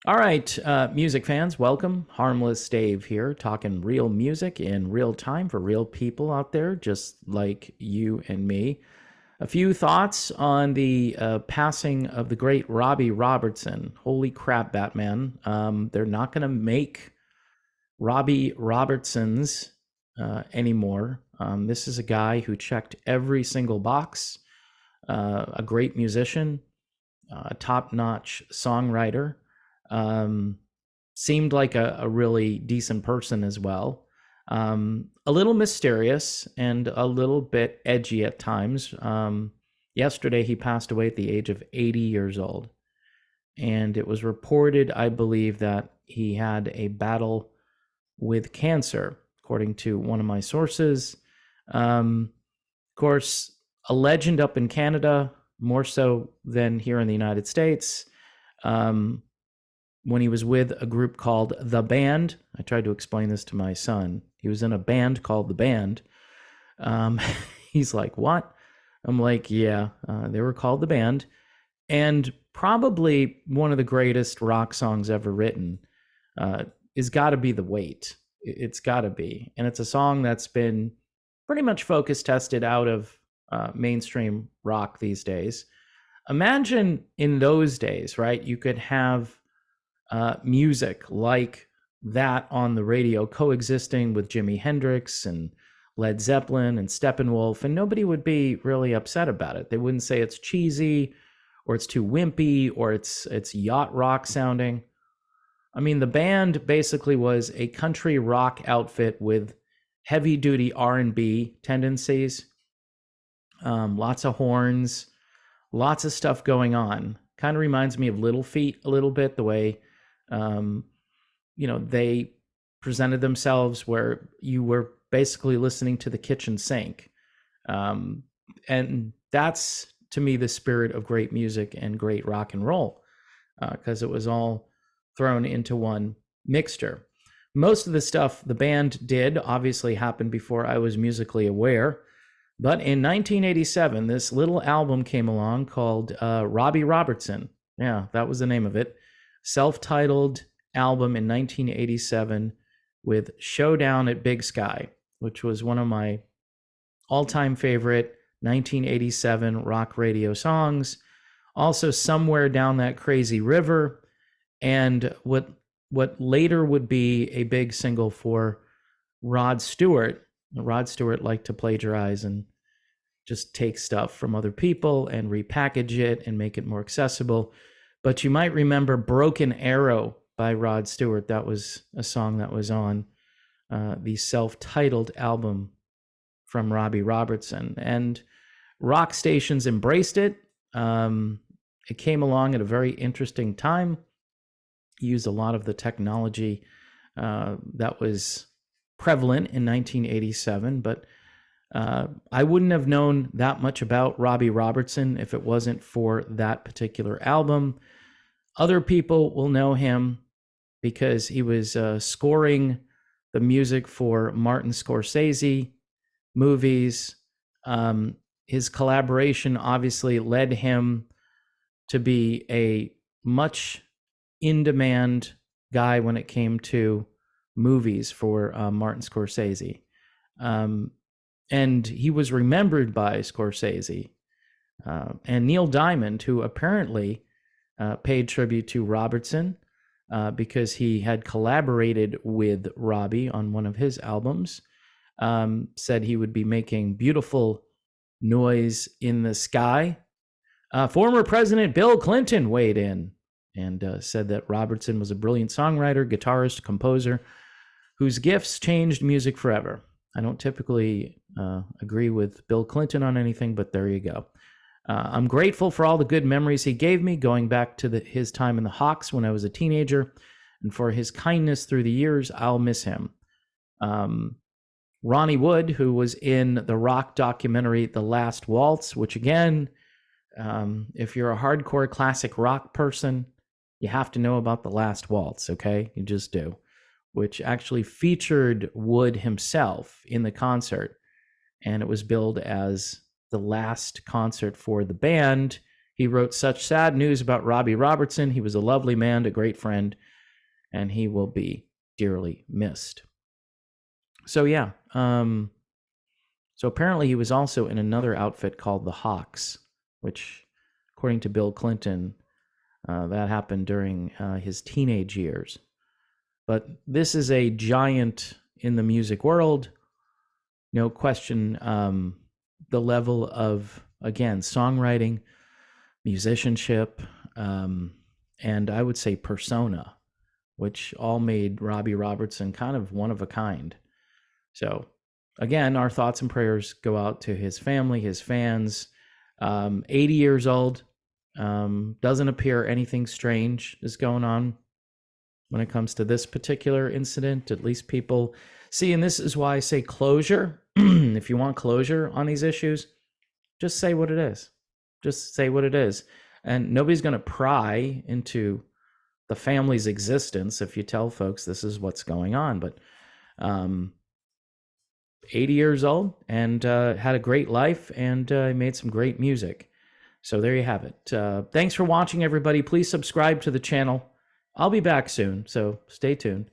All right, music fans, welcome. Harmless Dave here, talking real music in real time for real people out there, just like you and me. A few thoughts on the passing of the great Robbie Robertson. Holy crap, Batman. They're not going to make Robbie Robertsons anymore. This is a guy who checked every single box, a great musician, a top notch songwriter. Um, Seemed like a really decent person as well. A little mysterious and a little bit edgy at times. Yesterday, he passed away at the age of 80 years old. And it was reported, I believe, that he had a battle with cancer, according to one of my sources. Of course, a legend up in Canada, more so than here in the United States. When he was with a group called The Band. I tried to explain this to my son. He was in a band called The Band. He's like, what? I'm like, yeah, they were called The Band. And probably one of the greatest rock songs ever written is got to be The Weight. It's got to be. And it's a song that's been pretty much focus tested out of mainstream rock these days. Imagine in those days, right? You could have music like that on the radio coexisting with Jimi Hendrix and Led Zeppelin and Steppenwolf, and nobody would be really upset about it. They wouldn't say it's cheesy or it's too wimpy or it's yacht rock sounding. I mean, the band basically was a country rock outfit with heavy duty R&B tendencies, lots of horns, lots of stuff going on. Kind of reminds me of Little Feat a little bit, the way they presented themselves, where you were basically listening to the kitchen sink. And that's, to me, the spirit of great music and great rock and roll, because it was all thrown into one mixture. Most of the stuff the band did obviously happened before I was musically aware. But in 1987, this little album came along called Robbie Robertson. Yeah, that was the name of it. Self-titled album in 1987 with Showdown at Big Sky, which was one of my all-time favorite 1987 rock radio songs. Also, Somewhere Down That Crazy River, and what later would be a big single for Rod Stewart. Rod Stewart liked to plagiarize and just take stuff from other people and repackage it and make it more accessible. But you might remember Broken Arrow by Rod Stewart. That was a song that was on the self-titled album from Robbie Robertson. And rock stations embraced it. It came along at a very interesting time. Used a lot of the technology that was prevalent in 1987, but I wouldn't have known that much about Robbie Robertson if it wasn't for that particular album. Other people will know him because he was scoring the music for Martin Scorsese movies. His collaboration obviously led him to be a much in-demand guy when it came to movies for Martin Scorsese. And he was remembered by Scorsese. And Neil Diamond, who apparently paid tribute to Robertson because he had collaborated with Robbie on one of his albums, said he would be making beautiful noise in the sky. Former President Bill Clinton weighed in and said that Robertson was a brilliant songwriter, guitarist, composer, whose gifts changed music forever. I don't typically agree with Bill Clinton on anything, but there you go. I'm grateful for all the good memories he gave me, going back to his time in the Hawks when I was a teenager, and for his kindness through the years. I'll miss him. Ronnie Wood, who was in the rock documentary The Last Waltz, which again, if you're a hardcore classic rock person, you have to know about The Last Waltz, okay? You just do. Which actually featured Wood himself in the concert. And it was billed as the last concert for the band. He wrote such sad news about Robbie Robertson. He was a lovely man, a great friend, and he will be dearly missed. So yeah, so apparently he was also in another outfit called the Hawks, which, according to Bill Clinton, that happened during his teenage years. But this is a giant in the music world. No question. The level of, again, songwriting, musicianship, and I would say persona, which all made Robbie Robertson kind of one of a kind. So, again, our thoughts and prayers go out to his family, his fans. 80 years old. Doesn't appear anything strange is going on when it comes to this particular incident. At least people see, and this is why I say closure. If you want closure on these issues, just say what it is. Just say what it is. And nobody's going to pry into the family's existence if you tell folks this is what's going on. But 80 years old and had a great life and made some great music. So there you have it. Thanks for watching, everybody. Please subscribe to the channel. I'll be back soon, so stay tuned.